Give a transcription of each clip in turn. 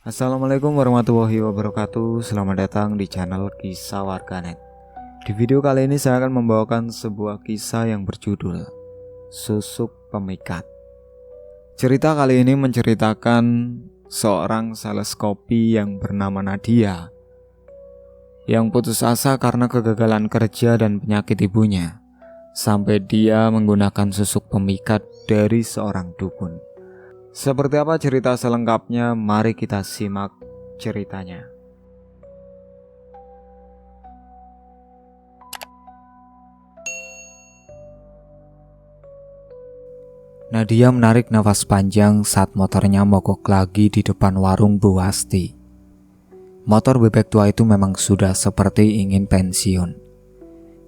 Assalamualaikum warahmatullahi wabarakatuh. Selamat datang di channel Kisah Warganet. Di video kali ini saya akan membawakan sebuah kisah yang berjudul Susuk Pemikat. Cerita kali ini menceritakan seorang sales kopi yang bernama Nadia yang putus asa karena kegagalan kerja dan penyakit ibunya, sampai dia menggunakan susuk pemikat dari seorang dukun. Seperti apa cerita selengkapnya? Mari kita simak ceritanya. Nadia menarik nafas panjang saat motornya mogok lagi di depan warung Bu Wasti. Motor bebek tua itu memang sudah seperti ingin pensiun,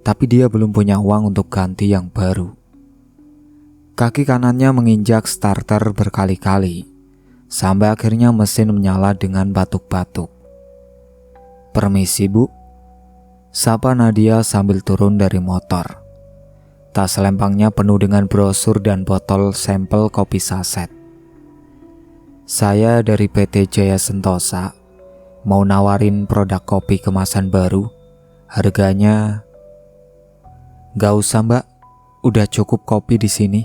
tapi dia belum punya uang untuk ganti yang baru. Kaki kanannya menginjak starter berkali-kali, sampai akhirnya mesin menyala dengan batuk-batuk. "Permisi Bu," sapa Nadia sambil turun dari motor. Tas selempangnya penuh dengan brosur dan botol sampel kopi saset. "Saya dari PT Jaya Sentosa, mau nawarin produk kopi kemasan baru. Harganya..." "Gak usah Mbak, udah cukup kopi di sini,"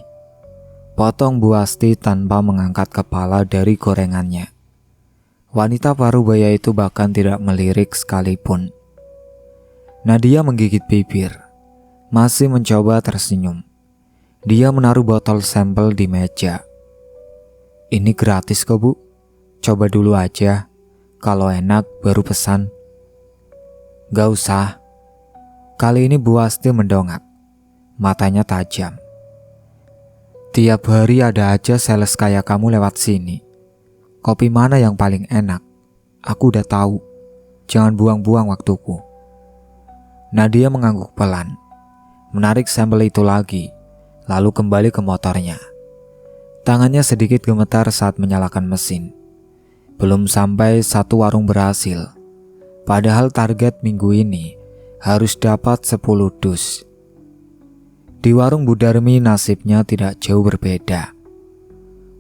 potong Bu Asti tanpa mengangkat kepala dari gorengannya. Wanita parubaya itu bahkan tidak melirik sekalipun. Nadia menggigit bibir, masih mencoba tersenyum. Dia menaruh botol sampel di meja. "Ini gratis kok Bu, coba dulu aja. Kalau enak baru pesan." "Gak usah." Kali ini Bu Asti mendongak, matanya tajam. "Tiap hari ada aja sales kayak kamu lewat sini. Kopi mana yang paling enak? Aku udah tahu. Jangan buang-buang waktuku." Nadia mengangguk pelan, menarik sampel itu lagi, lalu kembali ke motornya. Tangannya sedikit gemetar saat menyalakan mesin. Belum sampai satu warung berhasil, padahal target minggu ini harus dapat 10 dus. Di warung Bu Darmi nasibnya tidak jauh berbeda.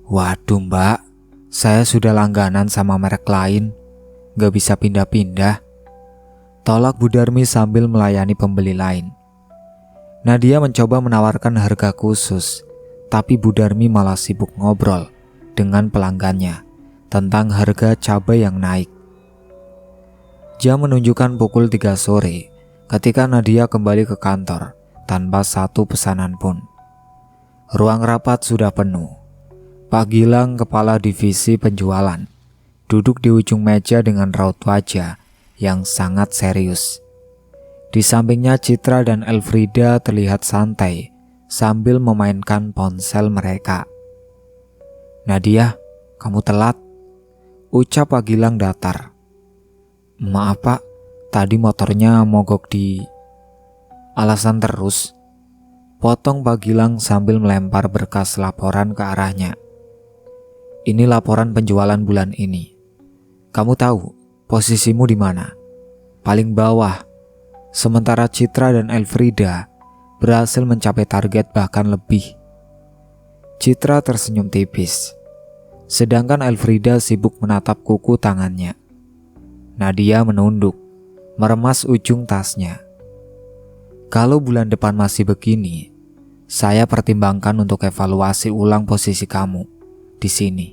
"Waduh Mbak, saya sudah langganan sama merek lain, gak bisa pindah-pindah," tolak Bu Darmi sambil melayani pembeli lain. Nadia mencoba menawarkan harga khusus, tapi Bu Darmi malah sibuk ngobrol dengan pelanggannya tentang harga cabai yang naik. Jam menunjukkan pukul 3 sore ketika Nadia kembali ke kantor tanpa satu pesanan pun. Ruang rapat sudah penuh. Pak Gilang, kepala divisi penjualan, duduk di ujung meja dengan raut wajah yang sangat serius. Di sampingnya Citra dan Elfrida terlihat santai sambil memainkan ponsel mereka. "Nadia, kamu telat," ucap Pak Gilang datar. "Maaf Pak, tadi motornya mogok di..." "Alasan terus," potong Pak Gilang sambil melempar berkas laporan ke arahnya. "Ini laporan penjualan bulan ini. Kamu tahu posisimu di mana? Paling bawah. Sementara Citra dan Elfrida berhasil mencapai target bahkan lebih." Citra tersenyum tipis, sedangkan Elfrida sibuk menatap kuku tangannya. Nadia menunduk, meremas ujung tasnya. "Kalau bulan depan masih begini, saya pertimbangkan untuk evaluasi ulang posisi kamu di sini,"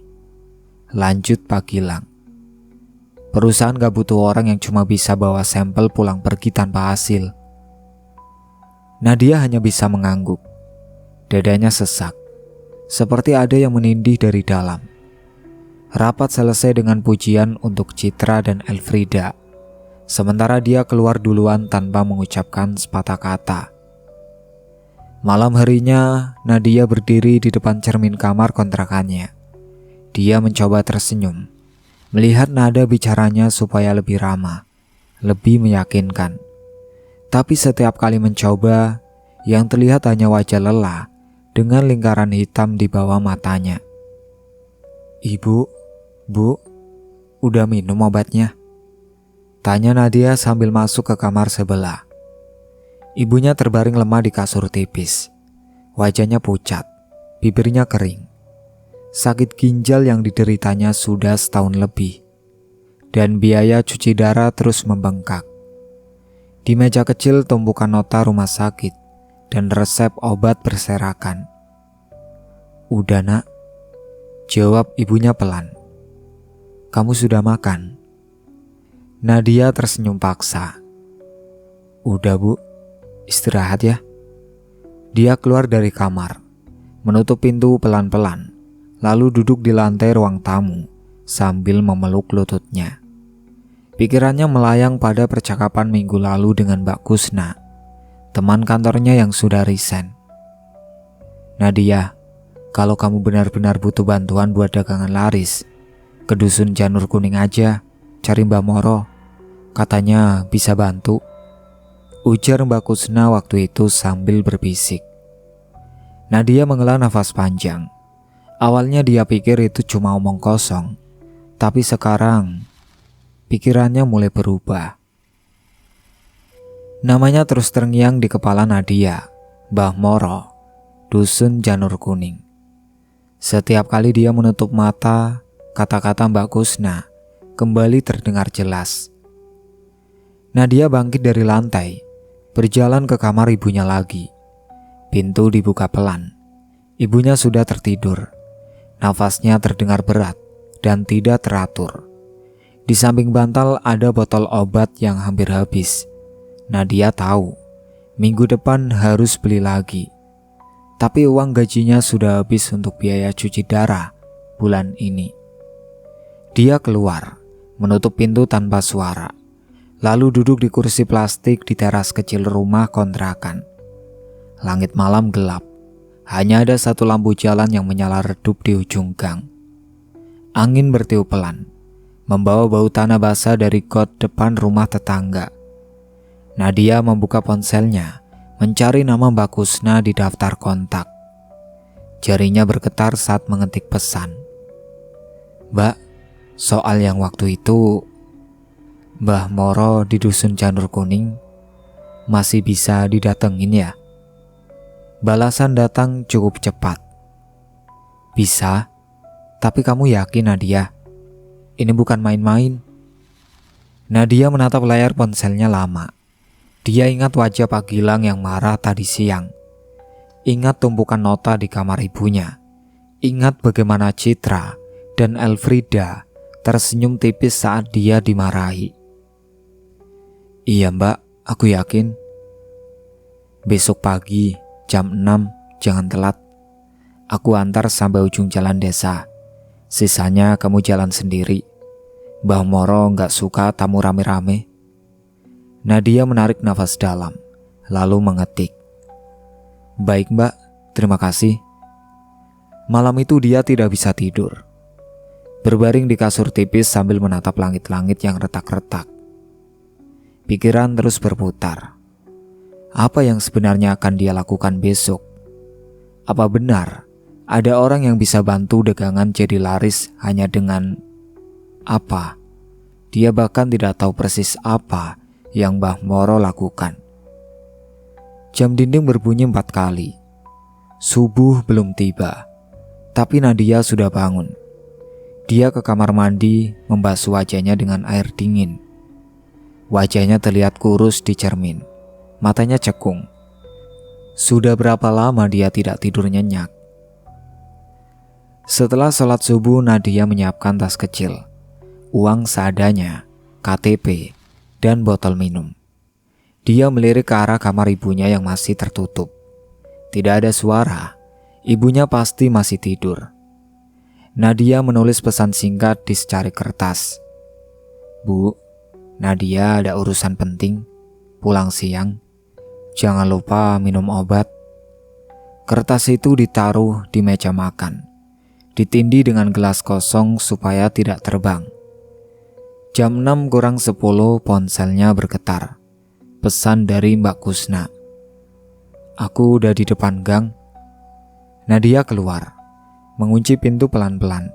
lanjut Pak Gilang. "Perusahaan gak butuh orang yang cuma bisa bawa sampel pulang pergi tanpa hasil." Nadia hanya bisa mengangguk. Dadanya sesak, seperti ada yang menindih dari dalam. Rapat selesai dengan pujian untuk Citra dan Elfrida, sementara dia keluar duluan tanpa mengucapkan sepatah kata. Malam harinya, Nadia berdiri di depan cermin kamar kontrakannya. Dia mencoba tersenyum, melihat nada bicaranya supaya lebih ramah, lebih meyakinkan. Tapi setiap kali mencoba, yang terlihat hanya wajah lelah dengan lingkaran hitam di bawah matanya. "Ibu, Bu, udah minum obatnya?" tanya Nadia sambil masuk ke kamar sebelah. Ibunya terbaring lemah di kasur tipis. Wajahnya pucat, bibirnya kering. Sakit ginjal yang dideritanya sudah setahun lebih. dan biaya cuci darah terus membengkak. Di meja kecil tumpukan nota rumah sakit dan resep obat berserakan. "Udah nak," jawab ibunya pelan. "Kamu sudah makan?" Nadia tersenyum paksa. "Udah bu, istirahat ya." Dia keluar dari kamar, menutup pintu pelan-pelan, lalu duduk di lantai ruang tamu sambil memeluk lututnya. Pikirannya melayang pada percakapan minggu lalu dengan Mbak Kusna, teman kantornya yang sudah resign. "Nadia, kalau kamu benar-benar butuh bantuan buat dagangan laris, ke dusun Janur Kuning aja, cari Mbak Moro. Katanya bisa bantu," ujar Mbak Kusna waktu itu sambil berbisik. Nadia menghela nafas panjang. Awalnya dia pikir itu cuma omong kosong, tapi sekarang pikirannya mulai berubah. Namanya terus terngiang di kepala Nadia, Mbah Moro, dusun Janur Kuning. Setiap kali dia menutup mata, kata-kata Mbak Kusna kembali terdengar jelas. Nadia bangkit dari lantai, berjalan ke kamar ibunya lagi. Pintu dibuka pelan. Ibunya sudah tertidur. Nafasnya terdengar berat dan tidak teratur. Di samping bantal ada botol obat yang hampir habis. Nadia tahu, minggu depan harus beli lagi. Tapi uang gajinya sudah habis untuk biaya cuci darah bulan ini. Dia keluar, menutup pintu tanpa suara, lalu duduk di kursi plastik di teras kecil rumah kontrakan. Langit malam gelap, hanya ada satu lampu jalan yang menyala redup di ujung gang. Angin bertiup pelan, membawa bau tanah basah dari got depan rumah tetangga. Nadia membuka ponselnya, mencari nama Mbak Kusna di daftar kontak. Jarinya bergetar saat mengetik pesan. "Mbak, soal yang waktu itu, Mbah Moro di dusun Janur Kuning, masih bisa didatengin ya?" Balasan datang cukup cepat. "Bisa, tapi kamu yakin Nadia? Ini bukan main-main." Nadia menatap layar ponselnya lama. Dia ingat wajah Pak Gilang yang marah tadi siang. Ingat tumpukan nota di kamar ibunya. Ingat bagaimana Citra dan Elfrida tersenyum tipis saat dia dimarahi. "Iya mbak, aku yakin. Besok pagi jam 6, jangan telat. Aku antar sampai ujung jalan desa. Sisanya kamu jalan sendiri. Mbah Moro gak suka tamu rame-rame." Nadia menarik nafas dalam, lalu mengetik. "Baik mbak, terima kasih." Malam itu dia tidak bisa tidur. Berbaring di kasur tipis sambil menatap langit-langit yang retak-retak. Pikiran terus berputar. Apa yang sebenarnya akan dia lakukan besok? Apa benar ada orang yang bisa bantu dagangan jadi laris hanya dengan apa? Dia bahkan tidak tahu persis apa yang Mbah Moro lakukan. Jam dinding berbunyi 4 kali. Subuh belum tiba, tapi Nadia sudah bangun. Dia ke kamar mandi, membasuh wajahnya dengan air dingin. Wajahnya terlihat kurus di cermin, matanya cekung. Sudah berapa lama dia tidak tidur nyenyak. Setelah sholat subuh, Nadia menyiapkan tas kecil, uang seadanya, KTP, dan botol minum. Dia melirik ke arah kamar ibunya yang masih tertutup. Tidak ada suara, ibunya pasti masih tidur. Nadia menulis pesan singkat di secari kertas. "Bu, Nadia ada urusan penting, pulang siang. Jangan lupa minum obat." Kertas itu ditaruh di meja makan, ditindih dengan gelas kosong supaya tidak terbang. Jam 6 kurang 10 ponselnya bergetar. Pesan dari Mbak Kusna. "Aku udah di depan gang." Nadia keluar, mengunci pintu pelan-pelan.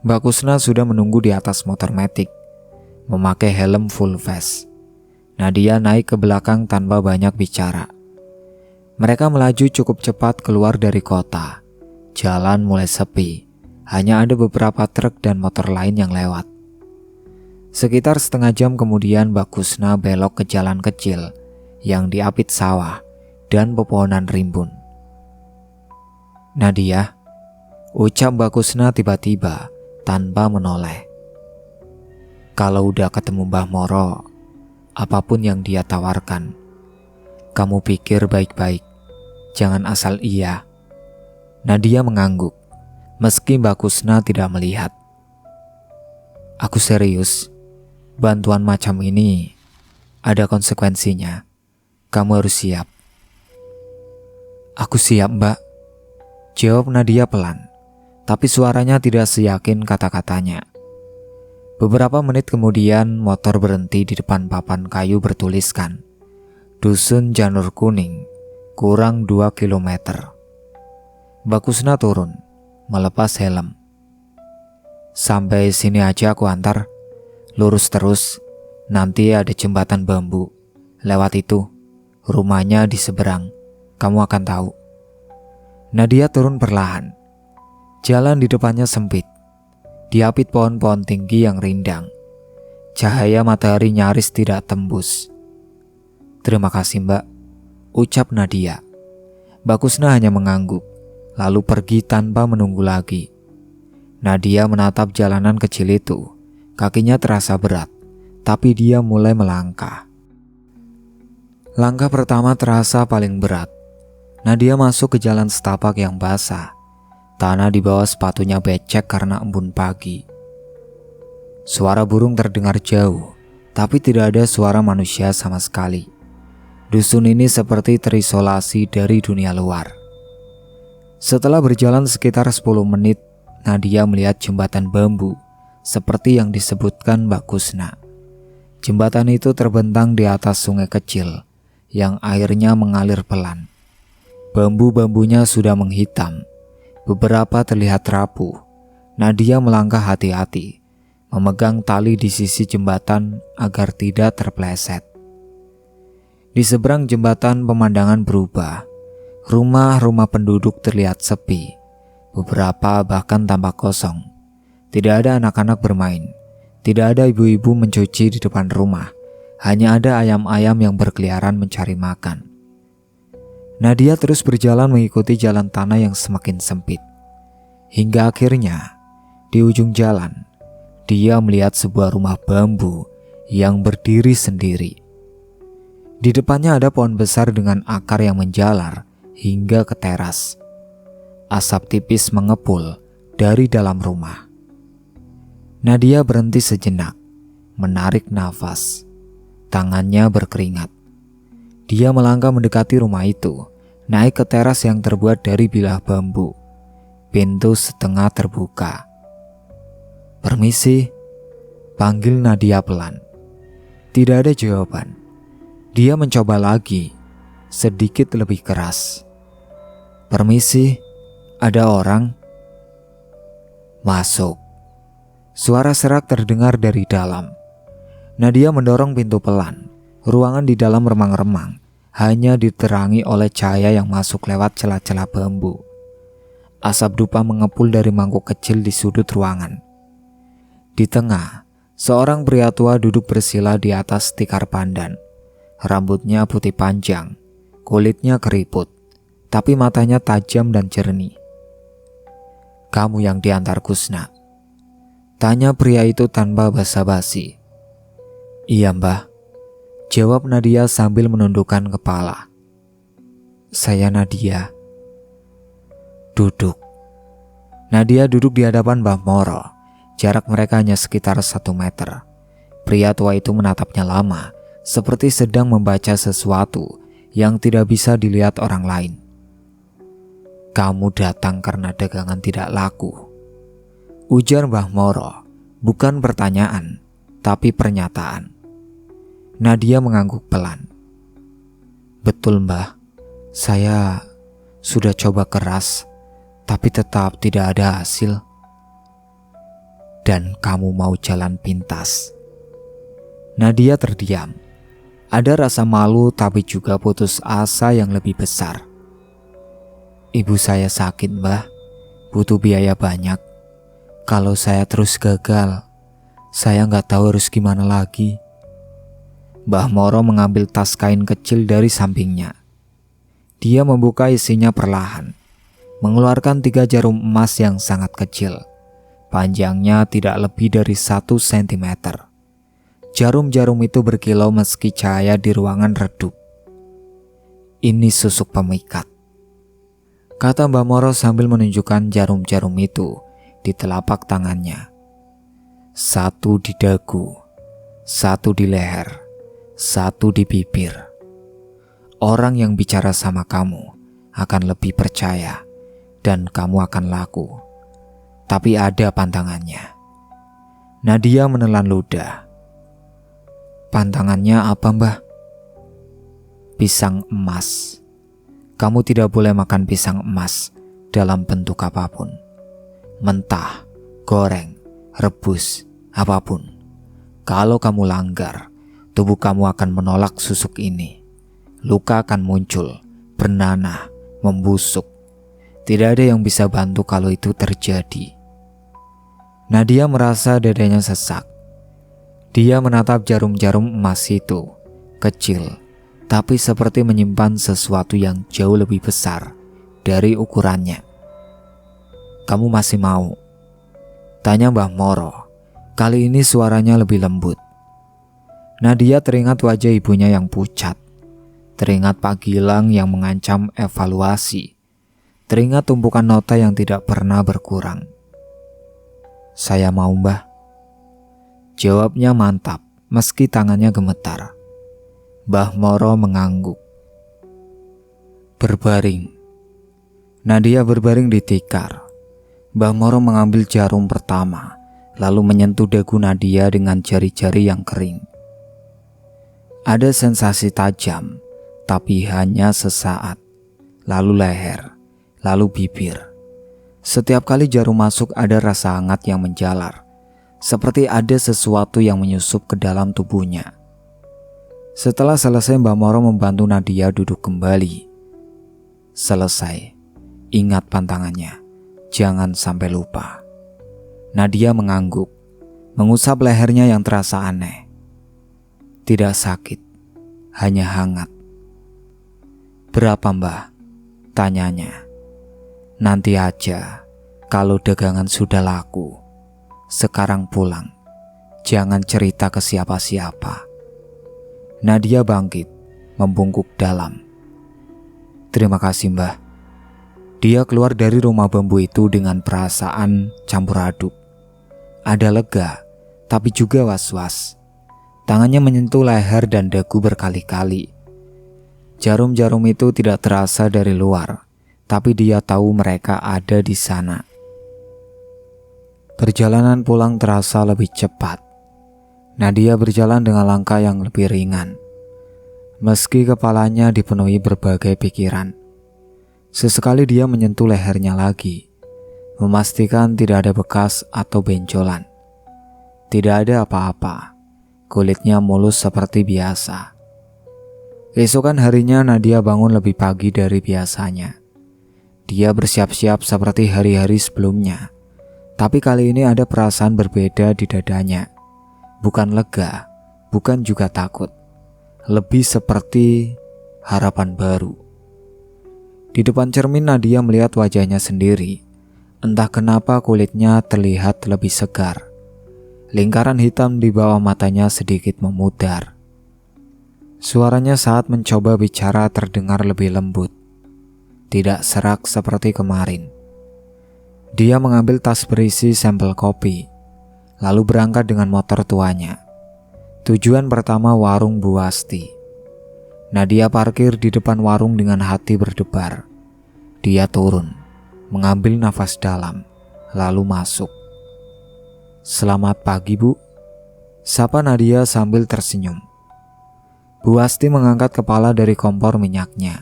Mbak Kusna sudah menunggu di atas motor matic, memakai helm full face. Nadia naik ke belakang tanpa banyak bicara. Mereka melaju cukup cepat keluar dari kota. Jalan mulai sepi, hanya ada beberapa truk dan motor lain yang lewat. Sekitar setengah jam kemudian Mbak Kusna belok ke jalan kecil yang diapit sawah dan pepohonan rimbun. "Nadia," ucap Mbak Kusna tiba-tiba tanpa menoleh. "Kalau udah ketemu Mbah Moro, apapun yang dia tawarkan, kamu pikir baik-baik, jangan asal iya." Nadia mengangguk, meski Mbak Kusna tidak melihat. "Aku serius, bantuan macam ini ada konsekuensinya. Kamu harus siap." "Aku siap, Mbak," jawab Nadia pelan, tapi suaranya tidak seyakin kata-katanya. Beberapa menit kemudian motor berhenti di depan papan kayu bertuliskan Dusun Janur Kuning, kurang 2 kilometer. Mbak Kusna turun, melepas helm. "Sampai sini aja aku antar. Lurus terus, nanti ada jembatan bambu. Lewat itu, rumahnya di seberang. Kamu akan tahu." Nadia turun perlahan. Jalan di depannya sempit, diapit pohon-pohon tinggi yang rindang. Cahaya matahari nyaris tidak tembus. "Terima kasih, Mbak," ucap Nadia. Mbak Kusna hanya mengangguk, lalu pergi tanpa menunggu lagi. Nadia menatap jalanan kecil itu. Kakinya terasa berat, tapi dia mulai melangkah. Langkah pertama terasa paling berat. Nadia masuk ke jalan setapak yang basah. Tanah di bawah sepatunya becek karena embun pagi. Suara burung terdengar jauh, tapi tidak ada suara manusia sama sekali. Dusun ini seperti terisolasi dari dunia luar. Setelah berjalan sekitar 10 menit, Nadia melihat jembatan bambu seperti yang disebutkan Mbak Kusna. Jembatan itu terbentang di atas sungai kecil yang airnya mengalir pelan. Bambu-bambunya sudah menghitam, beberapa terlihat rapuh. Nadia melangkah hati-hati, memegang tali di sisi jembatan agar tidak terpleset. Di seberang jembatan pemandangan berubah. Rumah-rumah penduduk terlihat sepi, beberapa bahkan tampak kosong. Tidak ada anak-anak bermain, tidak ada ibu-ibu mencuci di depan rumah. Hanya ada ayam-ayam yang berkeliaran mencari makan. Nadia terus berjalan mengikuti jalan tanah yang semakin sempit. Hingga akhirnya, di ujung jalan, dia melihat sebuah rumah bambu yang berdiri sendiri. Di depannya ada pohon besar dengan akar yang menjalar hingga ke teras. Asap tipis mengepul dari dalam rumah. Nadia berhenti sejenak, menarik nafas. Tangannya berkeringat. Dia melangkah mendekati rumah itu, naik ke teras yang terbuat dari bilah bambu. Pintu setengah terbuka. "Permisi," panggil Nadia pelan. Tidak ada jawaban. Dia mencoba lagi, sedikit lebih keras. "Permisi, ada orang?" "Masuk." Suara serak terdengar dari dalam. Nadia mendorong pintu pelan. Ruangan di dalam remang-remang, hanya diterangi oleh cahaya yang masuk lewat celah-celah bambu. Asap dupa mengepul dari mangkuk kecil di sudut ruangan. Di tengah, seorang pria tua duduk bersila di atas tikar pandan. Rambutnya putih panjang, kulitnya keriput, tapi matanya tajam dan jernih. "Kamu yang diantar Kusna?" tanya pria itu tanpa basa-basi. "Iya, Mbah," jawab Nadia sambil menundukkan kepala. "Saya Nadia." "Duduk." Nadia duduk di hadapan Mbah Moro. Jarak mereka hanya sekitar 1 meter. Pria tua itu menatapnya lama, seperti sedang membaca sesuatu yang tidak bisa dilihat orang lain. "Kamu datang karena dagangan tidak laku," ujar Mbah Moro, bukan pertanyaan, tapi pernyataan. Nadia mengangguk pelan. "Betul, Mbah. Saya sudah coba keras, tapi tetap tidak ada hasil." "Dan kamu mau jalan pintas?" Nadia terdiam. Ada rasa malu tapi juga putus asa yang lebih besar. "Ibu saya sakit, Mbah. Butuh biaya banyak. Kalau saya terus gagal, Saya nggak tahu harus gimana lagi. Mbah Moro mengambil tas kain kecil dari sampingnya. Dia membuka isinya perlahan, mengeluarkan 3 jarum emas yang sangat kecil. Panjangnya tidak lebih dari 1 cm. Jarum-jarum itu berkilau meski cahaya di ruangan redup. Ini susuk pemikat, kata Mbah Moro sambil menunjukkan jarum-jarum itu di telapak tangannya. 1 di dagu, 1 di leher, 1 di bibir. Orang yang bicara sama kamu akan lebih percaya dan kamu akan laku. Tapi ada pantangannya. Nadia menelan ludah. Pantangannya apa, Mbah? Pisang emas. Kamu tidak boleh makan pisang emas dalam bentuk apapun. Mentah, goreng, rebus, apapun. Kalau kamu langgar, tubuh kamu akan menolak susuk ini. Luka akan muncul, bernanah, membusuk. Tidak ada yang bisa bantu kalau itu terjadi. Nadia merasa dadanya sesak. Dia menatap jarum-jarum emas itu, kecil, tapi seperti menyimpan sesuatu yang jauh lebih besar dari ukurannya. Kamu masih mau? Tanya Mbah Moro. Kali ini suaranya lebih lembut. Nadia teringat wajah ibunya yang pucat. Teringat Pak Gilang yang mengancam evaluasi. Teringat tumpukan nota yang tidak pernah berkurang. Saya mau, Mbah. Jawabnya mantap meski tangannya gemetar. Mbah Moro mengangguk. Berbaring. Nadia berbaring di tikar. Mbah Moro mengambil jarum pertama, lalu menyentuh dagu Nadia dengan jari-jari yang kering. Ada sensasi tajam, tapi hanya sesaat. Lalu leher, lalu bibir. Setiap kali jarum masuk ada rasa hangat yang menjalar, seperti ada sesuatu yang menyusup ke dalam tubuhnya. Setelah selesai, Mbah Moro membantu Nadia duduk kembali. Selesai. Ingat pantangannya. Jangan sampai lupa. Nadia mengangguk, mengusap lehernya yang terasa aneh. Tidak sakit, hanya hangat. Berapa, Mbah? Tanyanya. Nanti aja, kalau dagangan sudah laku. Sekarang pulang. Jangan cerita ke siapa-siapa. Nadia bangkit, membungkuk dalam. Terima kasih, Mbah. Dia keluar dari rumah bambu itu dengan perasaan campur aduk. Ada lega, tapi juga was-was. Tangannya menyentuh leher dan dagu berkali-kali. Jarum-jarum itu tidak terasa dari luar, tapi dia tahu mereka ada di sana. Perjalanan pulang terasa lebih cepat. Nadia berjalan dengan langkah yang lebih ringan. Meski kepalanya dipenuhi berbagai pikiran. Sesekali dia menyentuh lehernya lagi, memastikan tidak ada bekas atau benjolan. Tidak ada apa-apa, kulitnya mulus seperti biasa. Keesokan harinya Nadia bangun lebih pagi dari biasanya. Dia bersiap-siap seperti hari-hari sebelumnya, tapi kali ini ada perasaan berbeda di dadanya. Bukan lega, bukan juga takut, lebih seperti harapan baru. Di depan cermin Nadia melihat wajahnya sendiri. Entah kenapa kulitnya terlihat lebih segar. Lingkaran hitam di bawah matanya sedikit memudar. Suaranya saat mencoba bicara terdengar lebih lembut. Tidak serak seperti kemarin. Dia mengambil tas berisi sampel kopi, lalu berangkat dengan motor tuanya. Tujuan pertama warung Bu Asti. Nadia parkir di depan warung dengan hati berdebar. Dia turun, mengambil nafas dalam, lalu masuk. Selamat pagi, Bu. Sapa Nadia sambil tersenyum. Bu Asti mengangkat kepala dari kompor minyaknya.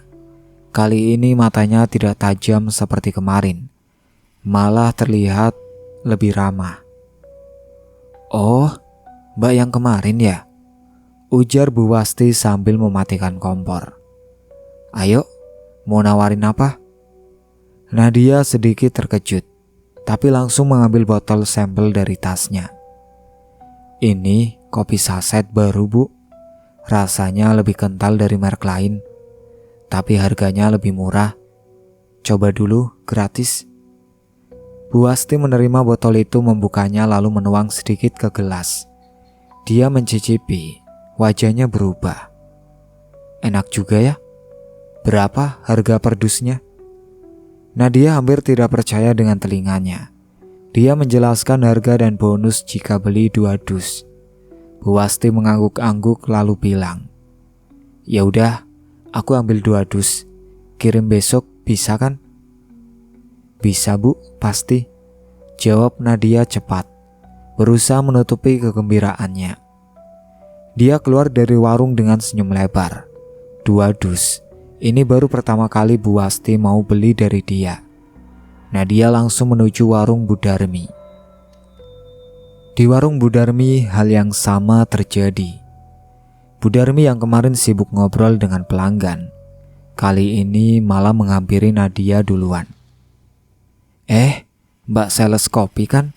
Kali ini matanya tidak tajam seperti kemarin, malah terlihat lebih ramah. Oh, Mbak yang kemarin ya? Ujar Bu Wasti sambil mematikan kompor. Ayo, mau nawarin apa? Nadia sedikit terkejut, tapi langsung mengambil botol sampel dari tasnya. Ini kopi saset baru bu. Rasanya lebih kental dari merek lain. Tapi harganya lebih murah. Coba dulu, gratis. Bu Asti menerima botol itu, membukanya lalu menuang sedikit ke gelas. Dia mencicipi, wajahnya berubah. Enak juga ya? Berapa harga per dusnya? Nadia hampir tidak percaya dengan telinganya. Dia menjelaskan harga dan bonus jika beli 2 dus. Bu Asti mengangguk-angguk lalu bilang, "Ya udah, aku ambil 2 dus. Kirim besok bisa kan?" "Bisa bu, pasti," jawab Nadia cepat, berusaha menutupi kegembiraannya. Dia keluar dari warung dengan senyum lebar. 2 dus. Ini baru pertama kali Bu Asti mau beli dari dia. Nadia langsung menuju warung Bu Darmi. Di warung Bu Darmi hal yang sama terjadi. Bu Darmi yang kemarin sibuk ngobrol dengan pelanggan, kali ini malah menghampiri Nadia duluan. Mbak sales kopi kan?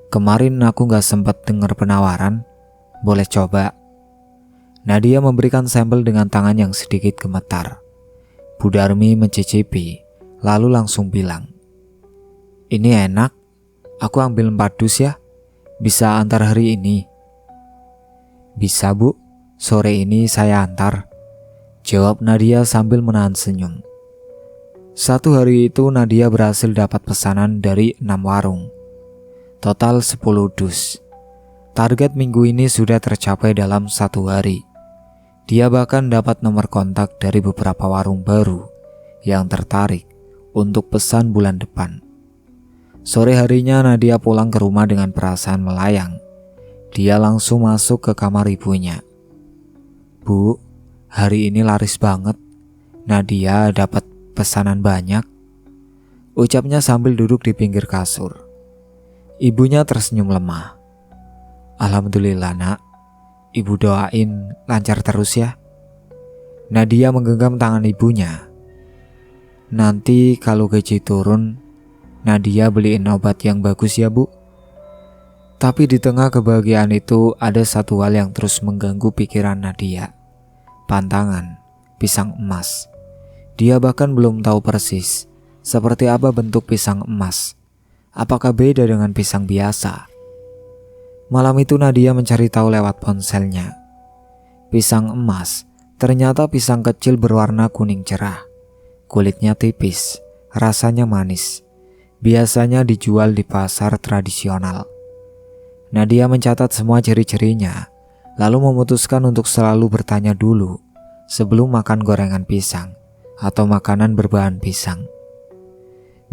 Kemarin aku gak sempat dengar penawaran. Boleh coba?" Nadia memberikan sampel dengan tangan yang sedikit gemetar. Bu Darmi mencicipi, lalu langsung bilang, "Ini enak, aku ambil 4 dus ya. Bisa antar hari ini?" "Bisa bu, sore ini saya antar," jawab Nadia sambil menahan senyum. Satu hari itu Nadia berhasil dapat pesanan dari 6 warung. Total 10 dus. Target minggu ini sudah tercapai dalam 1 hari. Dia bahkan dapat nomor kontak dari beberapa warung baru yang tertarik untuk pesan bulan depan. Sore harinya Nadia pulang ke rumah dengan perasaan melayang. Dia langsung masuk ke kamar ibunya. "Bu, hari ini laris banget. Nadia dapat pesanan banyak," ucapnya sambil duduk di pinggir kasur. Ibunya tersenyum lemah. "Alhamdulillah nak, ibu doain lancar terus ya." Nadia menggenggam tangan ibunya. "Nanti kalau gaji turun, Nadia beliin obat yang bagus ya bu." Tapi di tengah kebahagiaan itu ada satu hal yang terus mengganggu pikiran Nadia. Pantangan, pisang emas. Dia bahkan belum tahu persis seperti apa bentuk pisang emas. Apakah beda dengan pisang biasa? Malam itu Nadia mencari tahu lewat ponselnya. Pisang emas ternyata pisang kecil berwarna kuning cerah. Kulitnya tipis, rasanya manis. Biasanya dijual di pasar tradisional. Nadia mencatat semua ciri-cirinya, lalu memutuskan untuk selalu bertanya dulu sebelum makan gorengan pisang atau makanan berbahan pisang.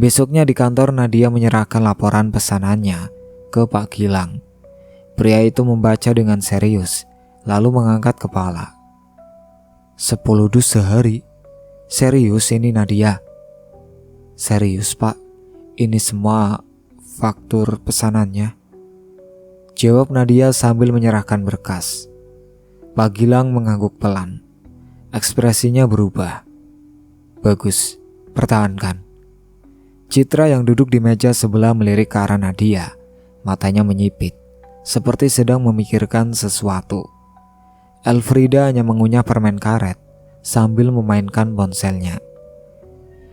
Besoknya di kantor Nadia menyerahkan laporan pesanannya ke Pak Gilang. Pria itu membaca dengan serius, lalu mengangkat kepala. 10 dus sehari? Serius ini Nadia?" "Serius pak, ini semua faktur pesanannya," jawab Nadia sambil menyerahkan berkas. Pak Gilang mengangguk pelan. Ekspresinya berubah. "Bagus, pertahankan." Citra yang duduk di meja sebelah melirik ke arah Nadia. Matanya menyipit, seperti sedang memikirkan sesuatu. Elfrida hanya mengunyah permen karet sambil memainkan ponselnya.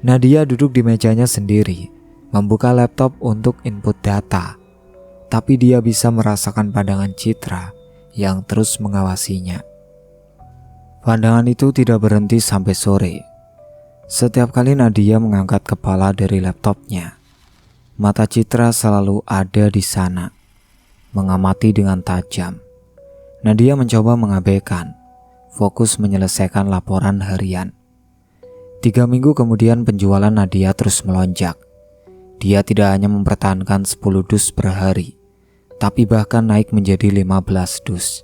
Nadia duduk di mejanya sendiri, membuka laptop untuk input data. Tapi dia bisa merasakan pandangan Citra yang terus mengawasinya. Pandangan itu tidak berhenti sampai sore. Setiap kali Nadia mengangkat kepala dari laptopnya, mata Citra selalu ada di sana, mengamati dengan tajam. Nadia mencoba mengabaikan, fokus menyelesaikan laporan harian. 3 minggu kemudian penjualan Nadia terus melonjak. Dia tidak hanya mempertahankan 10 dus per hari, tapi bahkan naik menjadi 15 dus.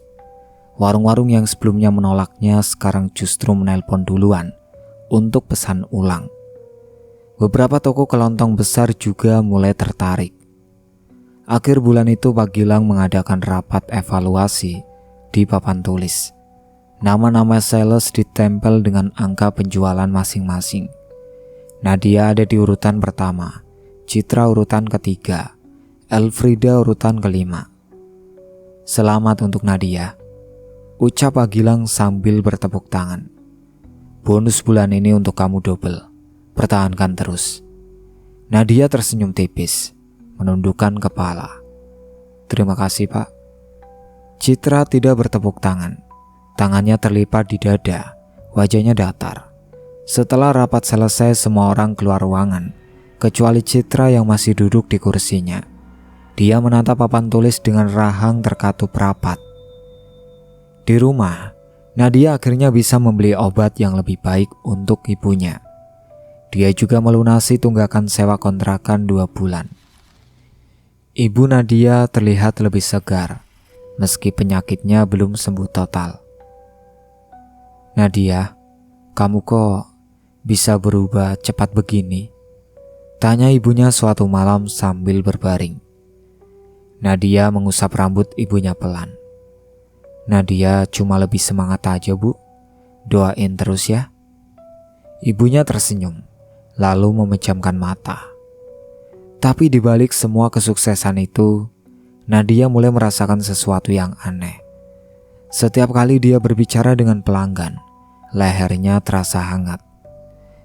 Warung-warung yang sebelumnya menolaknya sekarang justru menelpon duluan untuk pesan ulang. Beberapa toko kelontong besar juga mulai tertarik. Akhir bulan itu Pak Gilang mengadakan rapat evaluasi di papan tulis. Nama-nama sales ditempel dengan angka penjualan masing-masing. Nadia ada di urutan pertama, Citra urutan ketiga, Elfrida urutan kelima. Selamat untuk Nadia, ucap Agilang sambil bertepuk tangan. Bonus bulan ini untuk kamu double. Pertahankan terus. Nadia tersenyum tipis, menundukkan kepala. Terima kasih, Pak. Citra tidak bertepuk tangan. Tangannya terlipat di dada, wajahnya datar. Setelah rapat selesai, semua orang keluar ruangan, kecuali Citra yang masih duduk di kursinya. Dia menatap papan tulis dengan rahang terkatup rapat. Di rumah, Nadia akhirnya bisa membeli obat yang lebih baik untuk ibunya. Dia juga melunasi tunggakan sewa kontrakan 2 bulan. Ibu Nadia terlihat lebih segar, meski penyakitnya belum sembuh total. Nadia, kamu kok bisa berubah cepat begini? Tanya ibunya suatu malam sambil berbaring. Nadia mengusap rambut ibunya pelan. Nadia cuma lebih semangat aja, Bu. Doain terus ya. Ibunya tersenyum, lalu memejamkan mata. Tapi di balik semua kesuksesan itu, Nadia mulai merasakan sesuatu yang aneh. Setiap kali dia berbicara dengan pelanggan, lehernya terasa hangat.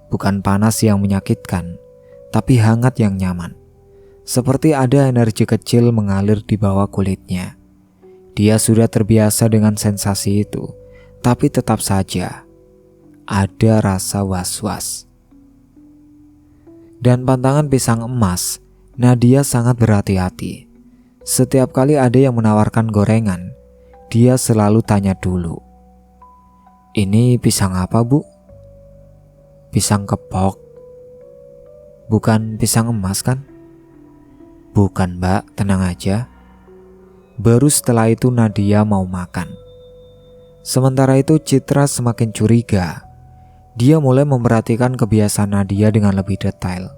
Bukan panas yang menyakitkan, tapi hangat yang nyaman. Seperti ada energi kecil mengalir di bawah kulitnya. Dia sudah terbiasa dengan sensasi itu, tapi tetap saja ada rasa was-was. Dan pantangan pisang emas, Nadia sangat berhati-hati. Setiap kali ada yang menawarkan gorengan, dia selalu tanya dulu. Ini pisang apa, Bu? Pisang kepok. Bukan pisang emas kan? Bukan, Mbak, tenang aja. Baru setelah itu Nadia mau makan. Sementara itu Citra semakin curiga. Dia mulai memperhatikan kebiasaan Nadia dengan lebih detail.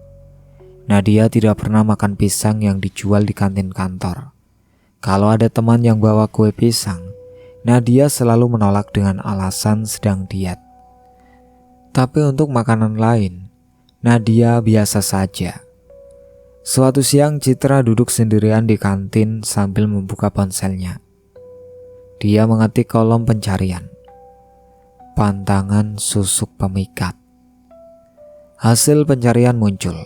Nadia tidak pernah makan pisang yang dijual di kantin kantor. Kalau ada teman yang bawa kue pisang, Nadia selalu menolak dengan alasan sedang diet. Tapi untuk makanan lain, Nadia biasa saja. Suatu siang Citra duduk sendirian di kantin sambil membuka ponselnya. Dia mengetik kolom pencarian. Pantangan susuk pemikat. Hasil pencarian muncul.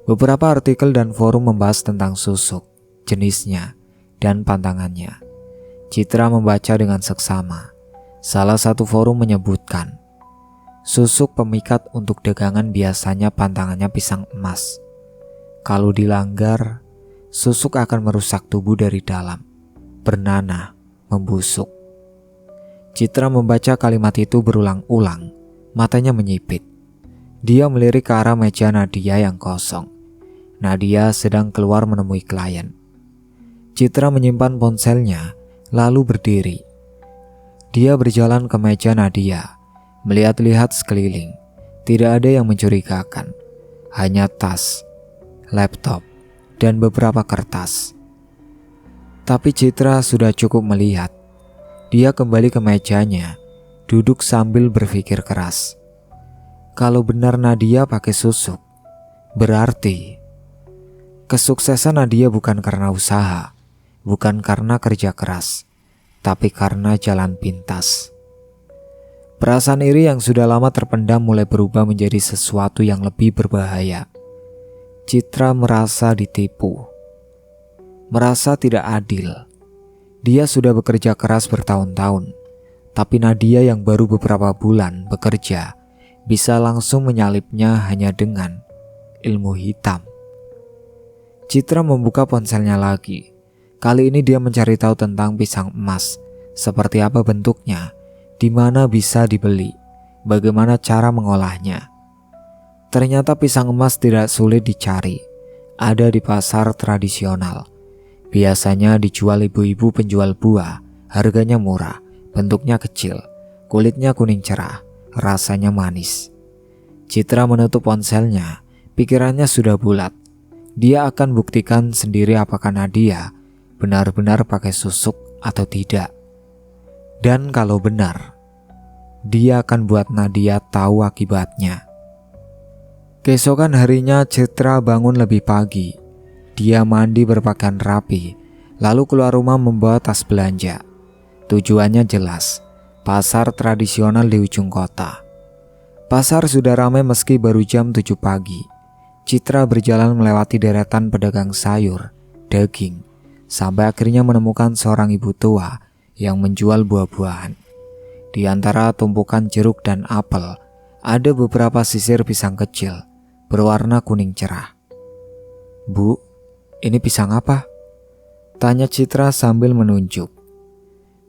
Beberapa artikel dan forum membahas tentang susuk, jenisnya, dan pantangannya. Citra membaca dengan seksama. Salah satu forum menyebutkan, susuk pemikat untuk dagangan biasanya pantangannya pisang emas. Kalau dilanggar, susuk akan merusak tubuh dari dalam, bernanah, membusuk. Citra membaca kalimat itu berulang-ulang, matanya menyipit. Dia melirik ke arah meja Nadia yang kosong. Nadia sedang keluar menemui klien. Citra menyimpan ponselnya, lalu berdiri. Dia berjalan ke meja Nadia, melihat-lihat sekeliling. Tidak ada yang mencurigakan, hanya tas, laptop, dan beberapa kertas. Tapi Citra sudah cukup melihat. Dia kembali ke mejanya, duduk sambil berpikir keras. Kalau benar Nadia pakai susuk, berarti kesuksesan Nadia bukan karena usaha, bukan karena kerja keras, tapi karena jalan pintas. Perasaan iri yang sudah lama terpendam mulai berubah menjadi sesuatu yang lebih berbahaya. Citra merasa ditipu, merasa tidak adil. Dia sudah bekerja keras bertahun-tahun, tapi Nadia yang baru beberapa bulan bekerja bisa langsung menyalipnya hanya dengan ilmu hitam. Citra membuka ponselnya lagi. Kali ini dia mencari tahu tentang pisang emas, seperti apa bentuknya, di mana bisa dibeli, bagaimana cara mengolahnya. Ternyata pisang emas tidak sulit dicari, ada di pasar tradisional. Biasanya dijual ibu-ibu penjual buah, harganya murah, bentuknya kecil, kulitnya kuning cerah, rasanya manis. Citra menutup ponselnya, pikirannya sudah bulat. Dia akan buktikan sendiri apakah Nadia benar-benar pakai susuk atau tidak. Dan kalau benar, dia akan buat Nadia tahu akibatnya. Keesokan harinya Citra bangun lebih pagi. Dia mandi berpakaian rapi, lalu keluar rumah membawa tas belanja. Tujuannya jelas, pasar tradisional di ujung kota. Pasar sudah ramai meski baru jam 7 pagi. Citra berjalan melewati deretan pedagang sayur, daging, sampai akhirnya menemukan seorang ibu tua yang menjual buah-buahan. Di antara tumpukan jeruk dan apel, ada beberapa sisir pisang kecil berwarna kuning cerah. "Bu, ini pisang apa?" tanya Citra sambil menunjuk.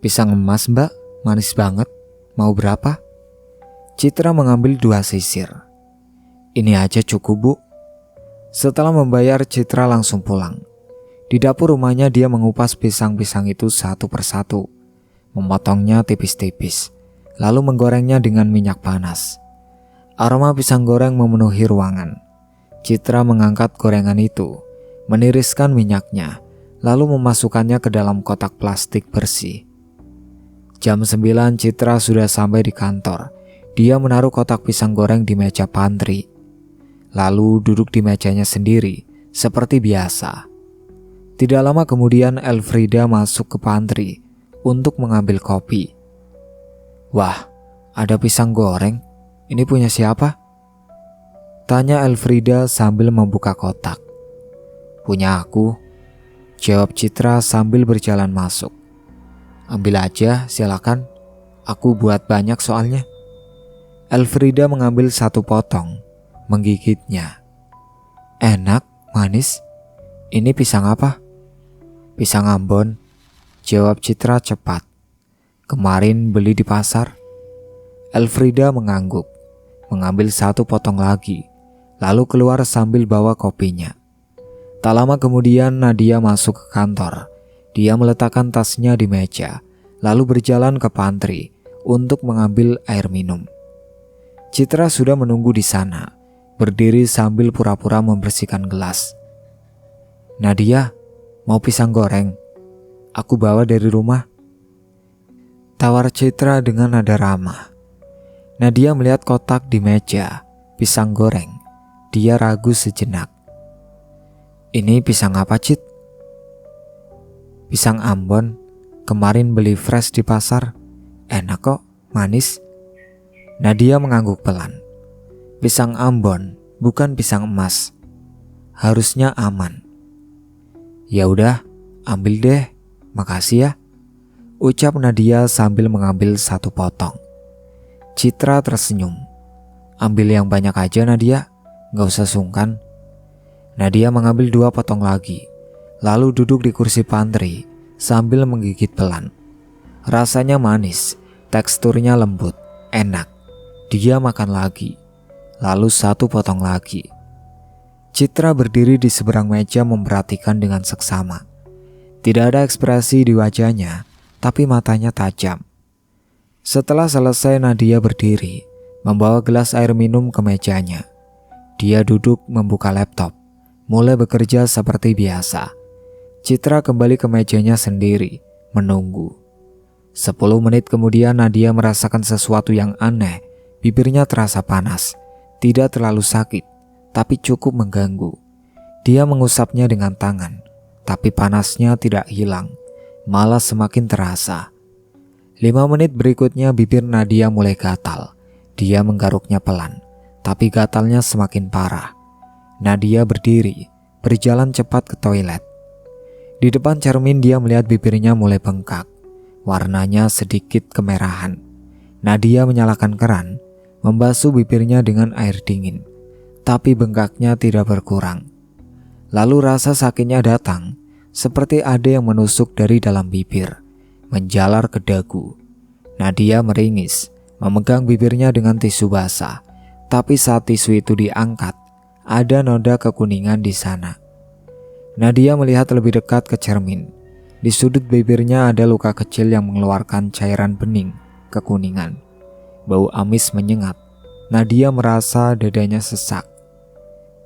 "Pisang emas, Mbak, manis banget. Mau berapa?" Citra mengambil 2 sisir. "Ini aja cukup, Bu." Setelah membayar, Citra langsung pulang. Di dapur rumahnya dia mengupas pisang-pisang itu satu persatu, memotongnya tipis-tipis, lalu menggorengnya dengan minyak panas. Aroma pisang goreng memenuhi ruangan. Citra mengangkat gorengan itu, meniriskan minyaknya, lalu memasukkannya ke dalam kotak plastik bersih. Jam 9 Citra sudah sampai di kantor. Dia menaruh kotak pisang goreng di meja pantry, lalu duduk di mejanya sendiri seperti biasa. Tidak lama kemudian Elfrida masuk ke pantry untuk mengambil kopi. "Wah, ada pisang goreng. Ini punya siapa?" tanya Elfrida sambil membuka kotak. "Punya aku," jawab Citra sambil berjalan masuk. "Ambil aja, silakan. Aku buat banyak soalnya." Elfrida mengambil 1 potong, menggigitnya. "Enak, manis. Ini pisang apa?" "Pisang Ambon," jawab Citra cepat. "Kemarin beli di pasar." Elfrida mengangguk, mengambil 1 potong lagi, lalu keluar sambil bawa kopinya. Tak lama kemudian Nadia masuk ke kantor. Dia meletakkan tasnya di meja, lalu berjalan ke pantry untuk mengambil air minum. Citra sudah menunggu di sana, berdiri sambil pura-pura membersihkan gelas. "Nadia, mau pisang goreng? Aku bawa dari rumah," tawar Citra dengan nada ramah. Nadia melihat kotak di meja, pisang goreng. Dia ragu sejenak. "Ini pisang apa, Cit?" "Pisang Ambon. Kemarin beli fresh di pasar. Enak kok, manis." Nadia mengangguk pelan. "Pisang Ambon, bukan pisang emas. Harusnya aman." "Ya udah, ambil deh. Makasih ya," ucap Nadia sambil mengambil 1 potong. Citra tersenyum. "Ambil yang banyak aja, Nadia. Gak usah sungkan." Nadia mengambil 2 potong lagi, lalu duduk di kursi pantry sambil menggigit pelan. Rasanya manis, teksturnya lembut, enak. Dia makan lagi, lalu 1 potong lagi. Citra berdiri di seberang meja memperhatikan dengan seksama. Tidak ada ekspresi di wajahnya, tapi matanya tajam. Setelah selesai, Nadia berdiri, membawa gelas air minum ke mejanya. Dia duduk membuka laptop, mulai bekerja seperti biasa. Citra kembali ke mejanya sendiri, menunggu. 10 menit kemudian Nadia merasakan sesuatu yang aneh. Bibirnya terasa panas, tidak terlalu sakit, tapi cukup mengganggu. Dia mengusapnya dengan tangan, tapi panasnya tidak hilang, malah semakin terasa. 5 menit berikutnya bibir Nadia mulai gatal. Dia menggaruknya pelan, tapi gatalnya semakin parah. Nadia berdiri, berjalan cepat ke toilet. Di depan cermin dia melihat bibirnya mulai bengkak, warnanya sedikit kemerahan. Nadia menyalakan keran, membasuh bibirnya dengan air dingin, tapi bengkaknya tidak berkurang. Lalu rasa sakitnya datang, seperti ada yang menusuk dari dalam bibir, menjalar ke dagu. Nadia meringis, memegang bibirnya dengan tisu basah, tapi saat tisu itu diangkat, ada noda kekuningan di sana. Nadia melihat lebih dekat ke cermin. Di sudut bibirnya ada luka kecil yang mengeluarkan cairan bening, kekuningan. Bau amis menyengat. Nadia merasa dadanya sesak.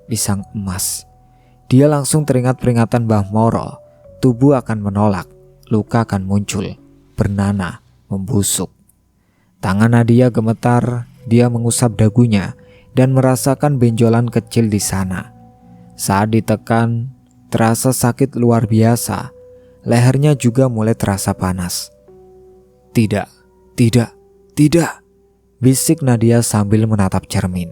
Pisang emas. Dia langsung teringat peringatan Mbah Moro. Tubuh akan menolak, luka akan muncul, bernanah, membusuk. Tangan Nadia gemetar, dia mengusap dagunya dan merasakan benjolan kecil di sana. Saat ditekan, terasa sakit luar biasa. Lehernya juga mulai terasa panas. Tidak, tidak, tidak, bisik Nadia sambil menatap cermin.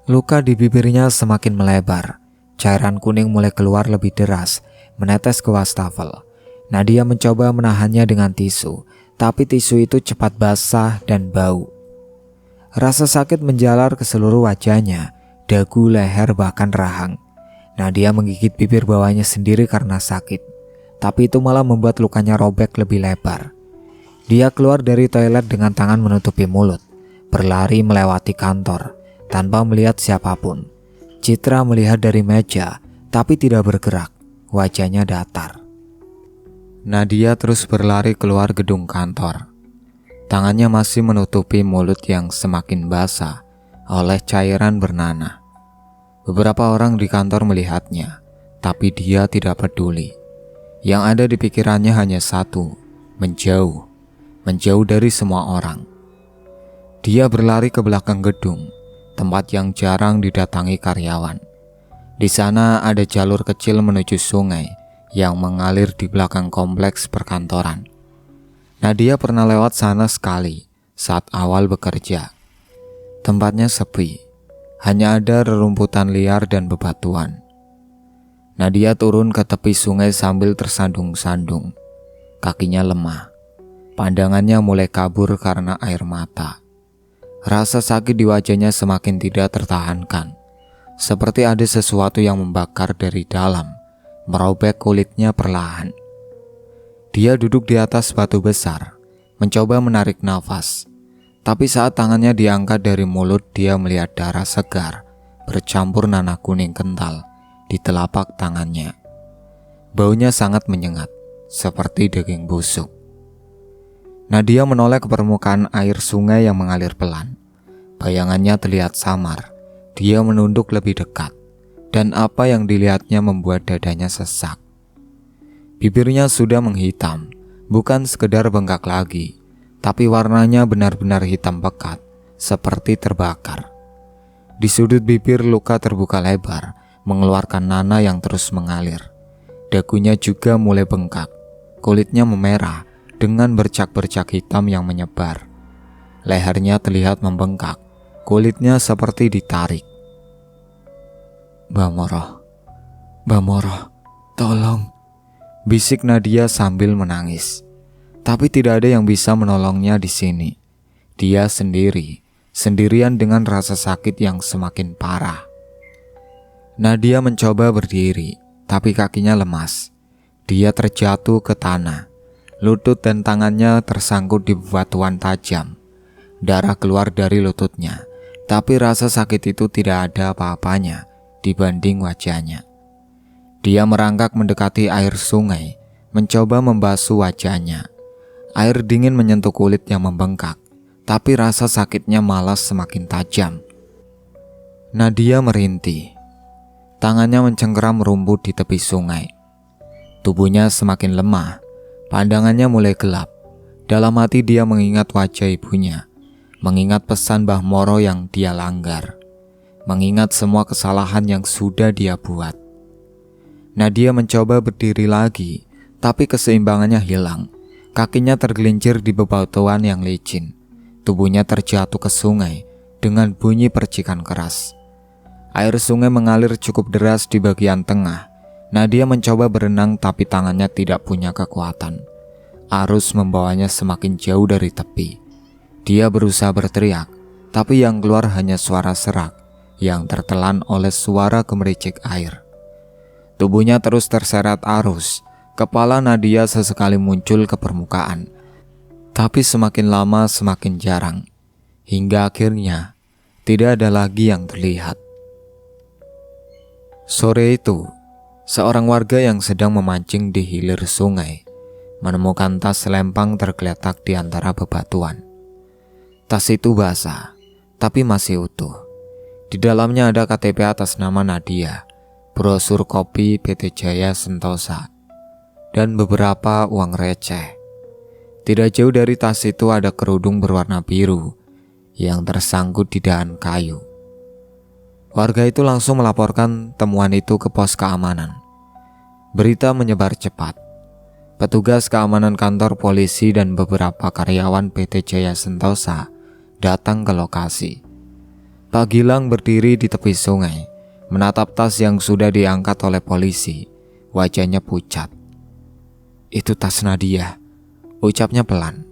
Luka di bibirnya semakin melebar. Cairan kuning mulai keluar lebih deras, menetes ke wastafel. Nadia mencoba menahannya dengan tisu, tapi tisu itu cepat basah dan bau. Rasa sakit menjalar ke seluruh wajahnya, dagu, leher, bahkan rahang. Nadia menggigit bibir bawahnya sendiri karena sakit, tapi itu malah membuat lukanya robek lebih lebar. Dia keluar dari toilet dengan tangan menutupi mulut, berlari melewati kantor, tanpa melihat siapapun. Citra melihat dari meja, tapi tidak bergerak, wajahnya datar. Nadia terus berlari keluar gedung kantor. Tangannya masih menutupi mulut yang semakin basah oleh cairan bernanah. Beberapa orang di kantor melihatnya, tapi dia tidak peduli. Yang ada di pikirannya hanya satu, menjauh dari semua orang. Dia berlari ke belakang gedung, tempat yang jarang didatangi karyawan. Di sana ada jalur kecil menuju sungai yang mengalir di belakang kompleks perkantoran. Nadia pernah lewat sana sekali saat awal bekerja. Tempatnya sepi, hanya ada rerumputan liar dan bebatuan. Nadia turun ke tepi sungai sambil tersandung-sandung. Kakinya lemah. Pandangannya mulai kabur karena air mata. Rasa sakit di wajahnya semakin tidak tertahankan. Seperti ada sesuatu yang membakar dari dalam, merobek kulitnya perlahan. Dia duduk di atas batu besar, mencoba menarik nafas. Tapi saat tangannya diangkat dari mulut, dia melihat darah segar bercampur nanah kuning kental di telapak tangannya. Baunya sangat menyengat, seperti daging busuk. Nadia menoleh ke permukaan air sungai yang mengalir pelan. Bayangannya terlihat samar. Dia menunduk lebih dekat, dan apa yang dilihatnya membuat dadanya sesak. Bibirnya sudah menghitam, bukan sekedar bengkak lagi, tapi warnanya benar-benar hitam pekat, seperti terbakar. Di sudut bibir luka terbuka lebar, mengeluarkan nanah yang terus mengalir. Dagunya juga mulai bengkak, kulitnya memerah dengan bercak-bercak hitam yang menyebar. Lehernya terlihat membengkak, kulitnya seperti ditarik. Mbak Moroh, tolong, bisik Nadia sambil menangis. Tapi tidak ada yang bisa menolongnya di sini. Dia sendirian dengan rasa sakit yang semakin parah. Nadia mencoba berdiri, tapi kakinya lemas. Dia terjatuh ke tanah. Lutut dan tangannya tersangkut di bebatuan tajam. Darah keluar dari lututnya, tapi rasa sakit itu tidak ada apa-apanya dibanding wajahnya. Dia merangkak mendekati air sungai, mencoba membasuh wajahnya. Air dingin menyentuh kulit yang membengkak, tapi rasa sakitnya malah semakin tajam. Nadia merintih. Tangannya mencengkeram rumput di tepi sungai. Tubuhnya semakin lemah. Pandangannya mulai gelap. Dalam hati dia mengingat wajah ibunya, mengingat pesan Mbah Moro yang dia langgar, mengingat semua kesalahan yang sudah dia buat. Nadia mencoba berdiri lagi, tapi keseimbangannya hilang. Kakinya tergelincir di bebatuan yang licin. Tubuhnya terjatuh ke sungai dengan bunyi percikan keras. Air sungai mengalir cukup deras di bagian tengah. Nadia mencoba berenang tapi tangannya tidak punya kekuatan. Arus membawanya semakin jauh dari tepi. Dia berusaha berteriak, tapi yang keluar hanya suara serak yang tertelan oleh suara gemericik air. Tubuhnya terus terseret arus. Kepala Nadia sesekali muncul ke permukaan, tapi semakin lama semakin jarang, hingga akhirnya tidak ada lagi yang terlihat. Sore itu, seorang warga yang sedang memancing di hilir sungai menemukan tas selempang tergeletak di antara bebatuan. Tas itu basah, tapi masih utuh. Di dalamnya ada KTP atas nama Nadia, brosur kopi PT Jaya Sentosa, dan beberapa uang receh. Tidak jauh dari tas itu ada kerudung berwarna biru yang tersangkut di dahan kayu. Warga itu langsung melaporkan temuan itu ke pos keamanan. Berita menyebar cepat. Petugas keamanan kantor polisi dan beberapa karyawan PT Jaya Sentosa datang ke lokasi. Pak Gilang berdiri di tepi sungai, menatap tas yang sudah diangkat oleh polisi. Wajahnya pucat. "Itu tas Nadia," ucapnya pelan.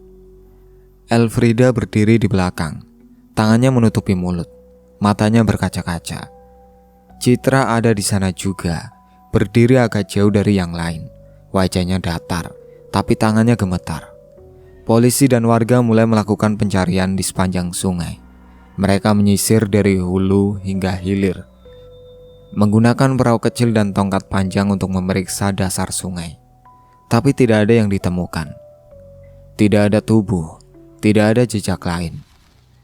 Elfrida berdiri di belakang, tangannya menutupi mulut, matanya berkaca-kaca. Citra ada di sana juga, berdiri agak jauh dari yang lain. Wajahnya datar, tapi tangannya gemetar. Polisi dan warga mulai melakukan pencarian di sepanjang sungai. Mereka menyisir dari hulu hingga hilir, menggunakan perahu kecil dan tongkat panjang untuk memeriksa dasar sungai. Tapi tidak ada yang ditemukan. Tidak ada tubuh, tidak ada jejak lain.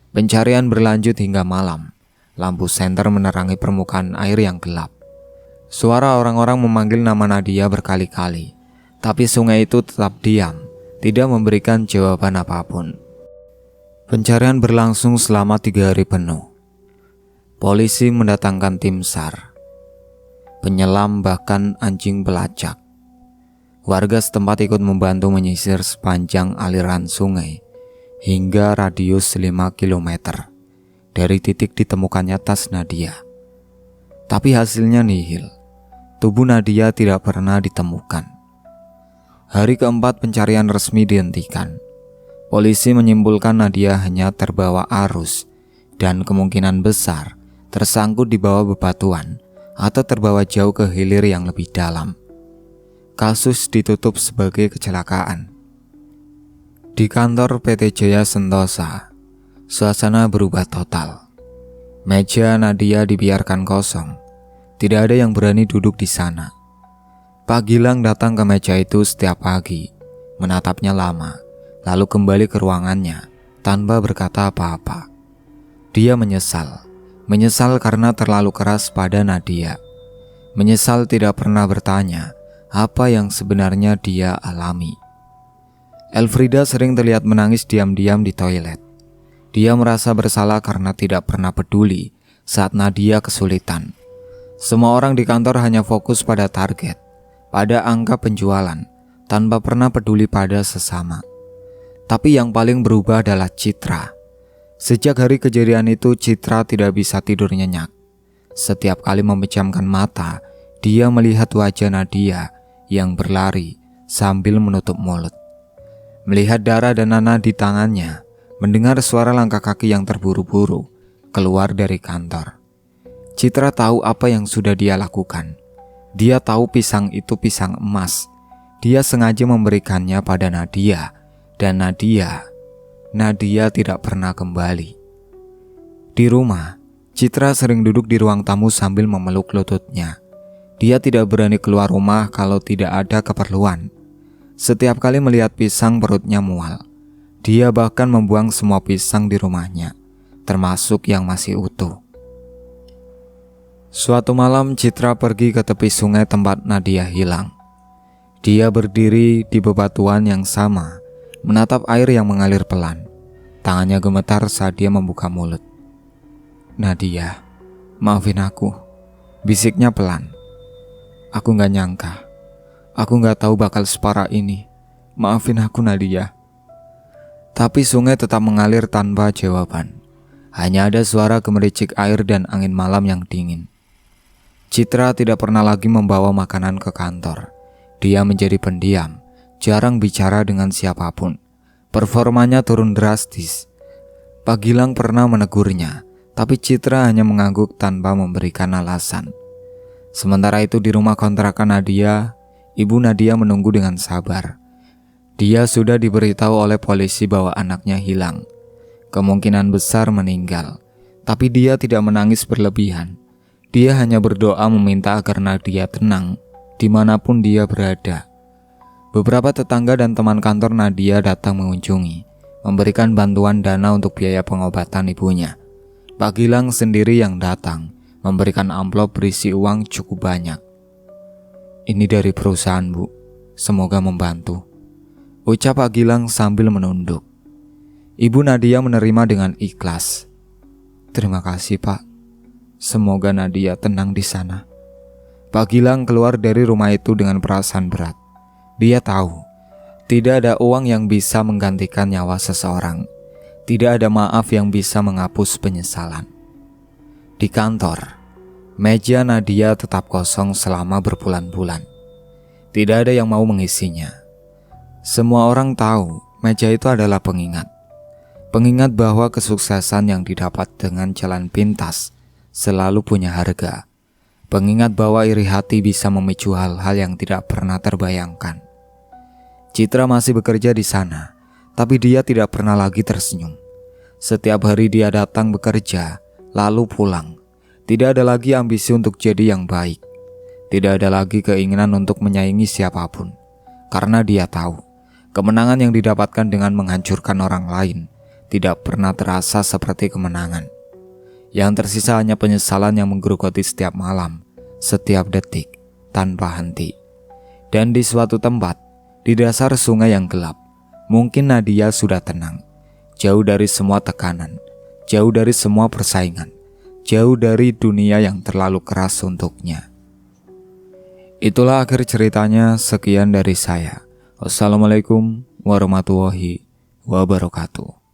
Pencarian berlanjut hingga malam. Lampu senter menerangi permukaan air yang gelap. Suara orang-orang memanggil nama Nadia berkali-kali, tapi sungai itu tetap diam, tidak memberikan jawaban apapun. Pencarian berlangsung selama 3 hari penuh. Polisi mendatangkan tim SAR, penyelam, bahkan anjing pelacak. Warga setempat ikut membantu menyisir sepanjang aliran sungai hingga radius 5 km dari titik ditemukannya tas Nadia. Tapi hasilnya nihil. Tubuh Nadia tidak pernah ditemukan. Hari keempat pencarian resmi dihentikan. Polisi menyimpulkan Nadia hanya terbawa arus dan kemungkinan besar tersangkut di bawah bebatuan atau terbawa jauh ke hilir yang lebih dalam. Kasus ditutup sebagai kecelakaan. Di kantor PT Jaya Sentosa, suasana berubah total. Meja Nadia dibiarkan kosong. Tidak ada yang berani duduk di sana. Pak Gilang datang ke meja itu setiap pagi, menatapnya lama, lalu kembali ke ruangannya tanpa berkata apa-apa. Dia menyesal karena terlalu keras pada Nadia. Menyesal tidak pernah bertanya apa yang sebenarnya dia alami. Elfrida sering terlihat menangis diam-diam di toilet. Dia merasa bersalah karena tidak pernah peduli saat Nadia kesulitan. Semua orang di kantor hanya fokus pada target, pada angka penjualan, tanpa pernah peduli pada sesama. Tapi yang paling berubah adalah Citra. Sejak hari kejadian itu, Citra tidak bisa tidur nyenyak. Setiap kali memejamkan mata, dia melihat wajah Nadia yang berlari sambil menutup mulut. Melihat darah dan nanah di tangannya, mendengar suara langkah kaki yang terburu-buru keluar dari kantor. Citra tahu apa yang sudah dia lakukan. Dia tahu pisang itu pisang emas. Dia sengaja memberikannya pada Nadia, dan Nadia tidak pernah kembali. Di rumah, Citra sering duduk di ruang tamu sambil memeluk lututnya. Dia tidak berani keluar rumah kalau tidak ada keperluan. Setiap kali melihat pisang, perutnya mual. Dia bahkan membuang semua pisang di rumahnya, termasuk yang masih utuh. Suatu malam Citra pergi ke tepi sungai tempat Nadia hilang. Dia berdiri di bebatuan yang sama, menatap air yang mengalir pelan. Tangannya gemetar saat dia membuka mulut. "Nadia, maafin aku," bisiknya pelan. "Aku gak nyangka. Aku gak tahu bakal separah ini. Maafin aku, Nadia." Tapi sungai tetap mengalir tanpa jawaban. Hanya ada suara gemericik air dan angin malam yang dingin. Citra tidak pernah lagi membawa makanan ke kantor. Dia menjadi pendiam, jarang bicara dengan siapapun. Performanya turun drastis. Pak Gilang pernah menegurnya, tapi Citra hanya mengangguk tanpa memberikan alasan. Sementara itu di rumah kontrakan Nadia, ibu Nadia menunggu dengan sabar. Dia sudah diberitahu oleh polisi bahwa anaknya hilang. Kemungkinan besar meninggal, tapi dia tidak menangis berlebihan. Dia hanya berdoa meminta agar Nadia tenang dimanapun dia berada. Beberapa tetangga dan teman kantor Nadia datang mengunjungi, memberikan bantuan dana untuk biaya pengobatan ibunya. Pak Gilang sendiri yang datang, memberikan amplop berisi uang cukup banyak. "Ini dari perusahaan, Bu. Semoga membantu," ucap Pak Gilang sambil menunduk. Ibu Nadia menerima dengan ikhlas. "Terima kasih, Pak. Semoga Nadia tenang di sana." Pak Gilang keluar dari rumah itu dengan perasaan berat. Dia tahu, tidak ada uang yang bisa menggantikan nyawa seseorang. Tidak ada maaf yang bisa menghapus penyesalan. Di kantor, meja Nadia tetap kosong selama berbulan-bulan. Tidak ada yang mau mengisinya. Semua orang tahu meja itu adalah pengingat. Pengingat bahwa kesuksesan yang didapat dengan jalan pintas selalu punya harga. Pengingat bahwa iri hati bisa memicu hal-hal yang tidak pernah terbayangkan. Citra masih bekerja di sana, tapi dia tidak pernah lagi tersenyum. Setiap hari dia datang bekerja, lalu pulang. Tidak ada lagi ambisi untuk jadi yang baik. Tidak ada lagi keinginan untuk menyaingi siapapun. Karena dia tahu, kemenangan yang didapatkan dengan menghancurkan orang lain tidak pernah terasa seperti kemenangan. Yang tersisa hanya penyesalan yang menggerogoti setiap malam, setiap detik, tanpa henti. Dan di suatu tempat, di dasar sungai yang gelap, mungkin Nadia sudah tenang. Jauh dari semua tekanan, jauh dari semua persaingan, jauh dari dunia yang terlalu keras untuknya. Itulah akhir ceritanya. Sekian dari saya. Wassalamualaikum warahmatullahi wabarakatuh.